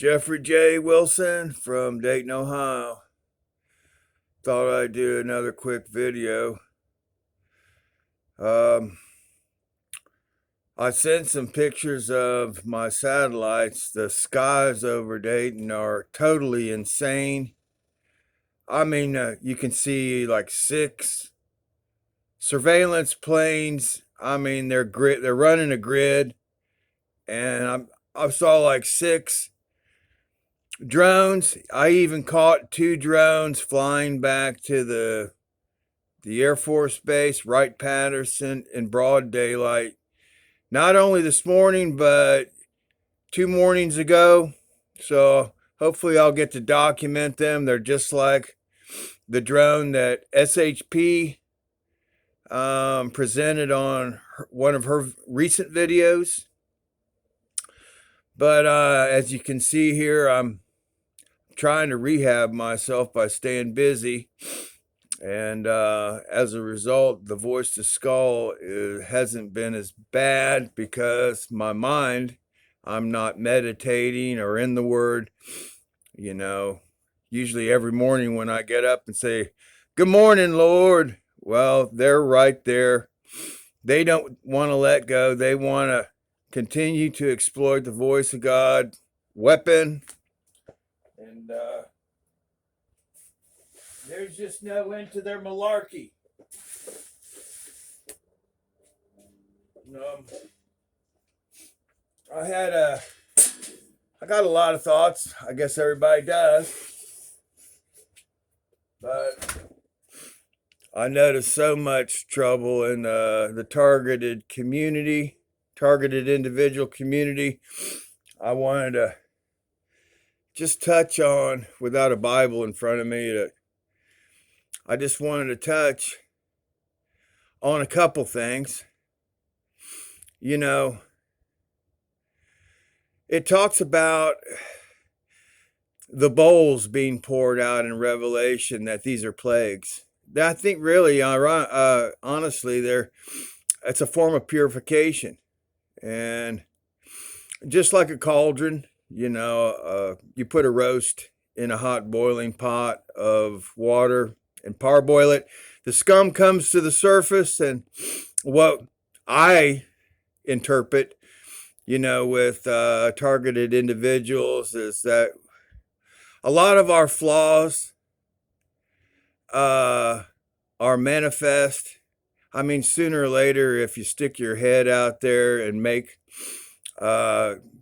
Jeffrey J. Wilson from Dayton, Ohio. Thought I'd do another quick video. Um, I sent some pictures of my satellites. The skies over Dayton are totally insane. I mean, you can see like 6 surveillance planes. I mean, they're running a grid, and I saw like 6 drones. I even caught 2 drones flying back to the Air Force Base, Wright-Patterson, in broad daylight. Not only this morning, but 2 mornings ago. So hopefully I'll get to document them. They're just like the drone that SHP presented on one of her recent videos. But as you can see here, I'm trying to rehab myself by staying busy. And as a result, the voice to skull hasn't been as bad because my mind, I'm not meditating or in the Word. You know, usually every morning when I get up and say, "Good morning, Lord," well, they're right there. They don't want to let go. They want to continue to exploit the voice of God weapon. And there's just no end to their malarkey. I got a lot of thoughts. I guess everybody does. But I noticed so much trouble in the targeted community, targeted individual community. I wanted to just touch on, without a Bible in front of me, I just wanted to touch on a couple things. You know, it talks about the bowls being poured out in Revelation, that these are plagues. I think really, honestly, it's a form of purification. And just like a cauldron, you put a roast in a hot boiling pot of water and parboil it. The scum comes to the surface, and what I interpret, with targeted individuals is that a lot of our flaws are manifest. I mean, sooner or later, if you stick your head out there and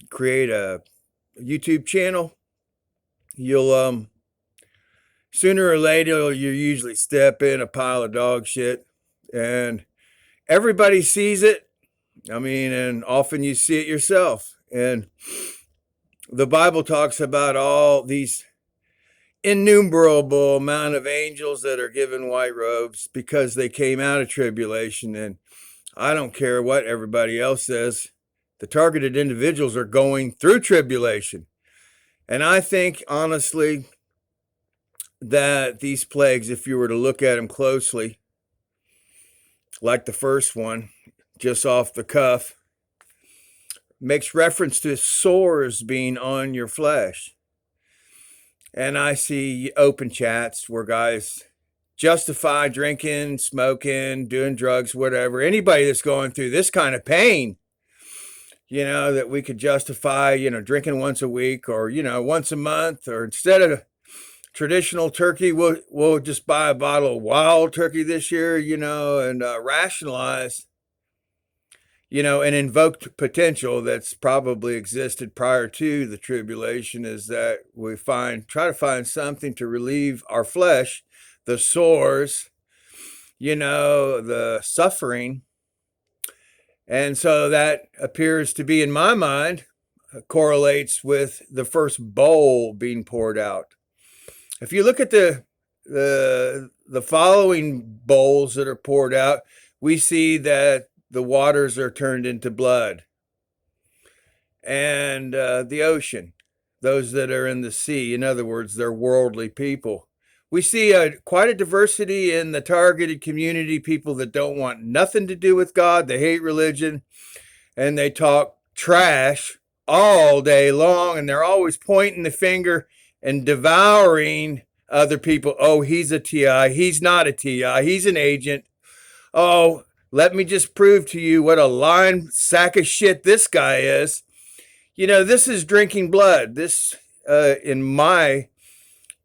create a YouTube channel, you'll sooner or later you usually step in a pile of dog shit, and everybody sees it. I mean, and often you see it yourself. And the Bible talks about all these innumerable amount of angels that are given white robes because they came out of tribulation. And I don't care what everybody else says, the targeted individuals are going through tribulation. And I think, honestly, that these plagues, if you were to look at them closely, like the first one, just off the cuff, makes reference to sores being on your flesh. And I see open chats where guys justify drinking, smoking, doing drugs, whatever. Anybody that's going through this kind of pain, that we could justify, drinking once a week or, once a month, or instead of traditional turkey, we'll just buy a bottle of wild turkey this year, and rationalize, an invoked potential that's probably existed prior to the tribulation, is that we try to find something to relieve our flesh, the sores, the suffering. And so that appears to be, in my mind, correlates with the first bowl being poured out. If you look at the following bowls that are poured out, we see that the waters are turned into blood. And the ocean, those that are in the sea, in other words, they're worldly people. We see quite a diversity in the targeted community, people that don't want nothing to do with God, they hate religion, and they talk trash all day long, and they're always pointing the finger and devouring other people. Oh, he's a TI. He's not a TI. He's an agent. Oh, let me just prove to you what a lying sack of shit this guy is. You know, this is drinking blood. This, in my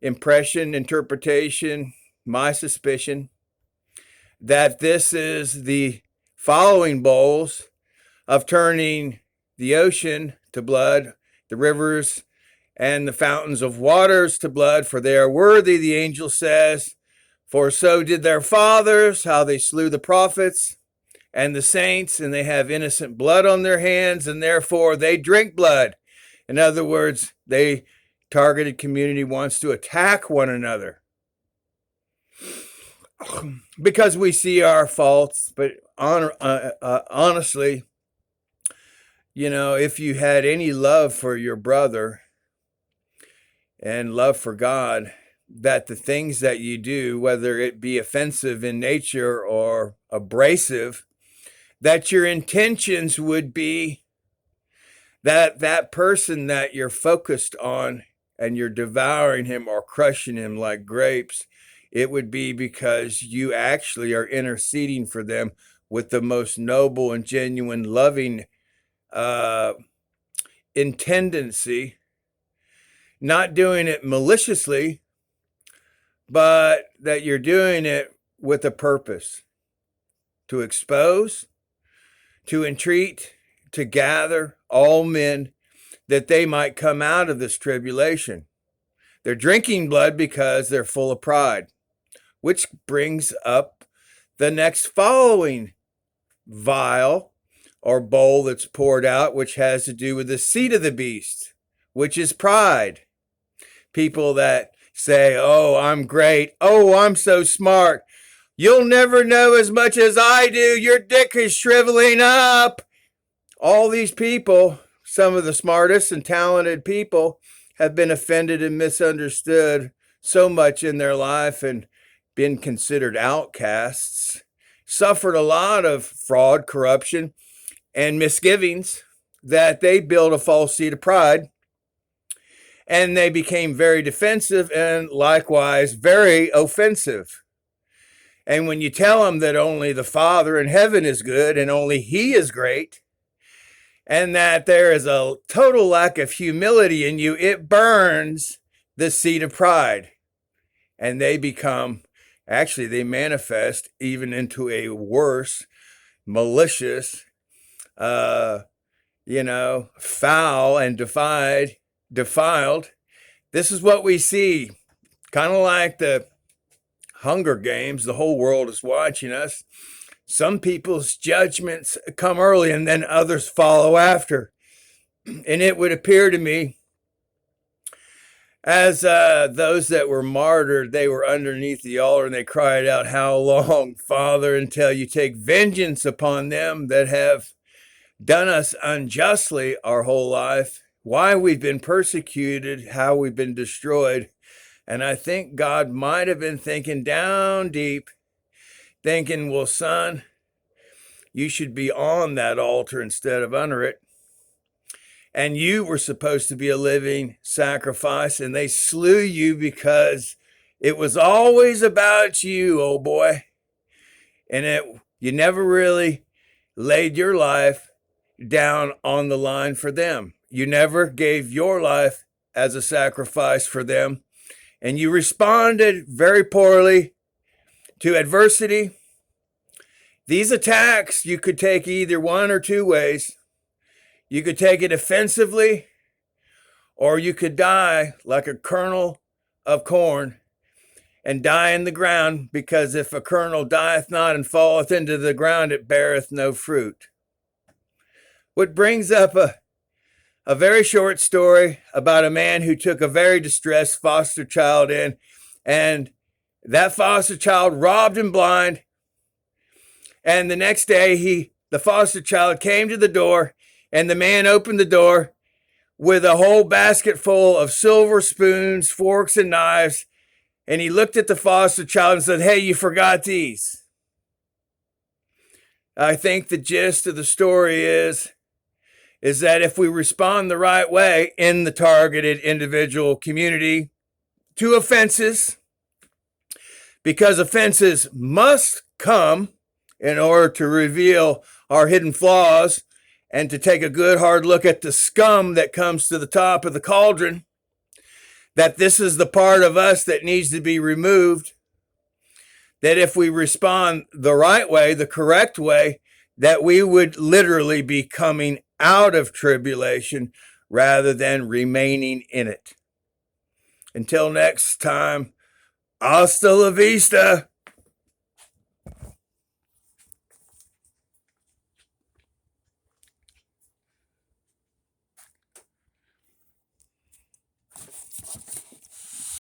impression, interpretation, my suspicion, that this is the following bowls of turning the ocean to blood, the rivers and the fountains of waters to blood, for they are worthy, the angel says, for so did their fathers, how they slew the prophets and the saints, and they have innocent blood on their hands, and therefore they drink blood. In other words, they targeted community wants to attack one another because we see our faults. But honestly, you know, if you had any love for your brother and love for God, that the things that you do, whether it be offensive in nature or abrasive, that your intentions would be that that person that you're focused on and you're devouring him or crushing him like grapes, it would be because you actually are interceding for them with the most noble and genuine loving intendency, not doing it maliciously, but that you're doing it with a purpose to expose, to entreat, to gather all men that they might come out of this tribulation. They're drinking blood because they're full of pride, which brings up the next following vial or bowl that's poured out, which has to do with the seed of the beast, which is pride. People that say, oh, I'm great. Oh, I'm so smart. You'll never know as much as I do. Your dick is shriveling up. All these people, some of the smartest and talented people, have been offended and misunderstood so much in their life and been considered outcasts, suffered a lot of fraud, corruption, and misgivings, that they built a false seed of pride, and they became very defensive and likewise very offensive. And when you tell them that only the Father in heaven is good and only He is great, and that there is a total lack of humility in you, it burns the seed of pride. And they become, actually, they manifest even into a worse, malicious, foul and defiled. This is what we see, kind of like the Hunger Games. The whole world is watching us. Some people's judgments come early and then others follow after. And it would appear to me as those that were martyred, they were underneath the altar and they cried out, how long, Father, until you take vengeance upon them that have done us unjustly our whole life, why we've been persecuted, how we've been destroyed. And I think God might have been thinking down deep, thinking, well, son, you should be on that altar instead of under it. And you were supposed to be a living sacrifice, and they slew you because it was always about you, oh boy. And you never really laid your life down on the line for them. You never gave your life as a sacrifice for them. And you responded very poorly to adversity. These attacks, you could take either one or two ways. You could take it offensively, or you could die like a kernel of corn and die in the ground, because if a kernel dieth not and falleth into the ground, it beareth no fruit. What brings up a very short story about a man who took a very distressed foster child in, and that foster child robbed him blind. And the next day, the foster child came to the door, and the man opened the door with a whole basket full of silver spoons, forks, and knives. And he looked at the foster child and said, hey, you forgot these. I think the gist of the story is is that if we respond the right way in the targeted individual community to offenses, because offenses must come in order to reveal our hidden flaws and to take a good hard look at the scum that comes to the top of the cauldron, that this is the part of us that needs to be removed, that if we respond the right way, the correct way, that we would literally be coming out of tribulation rather than remaining in it. Until next time, hasta la vista.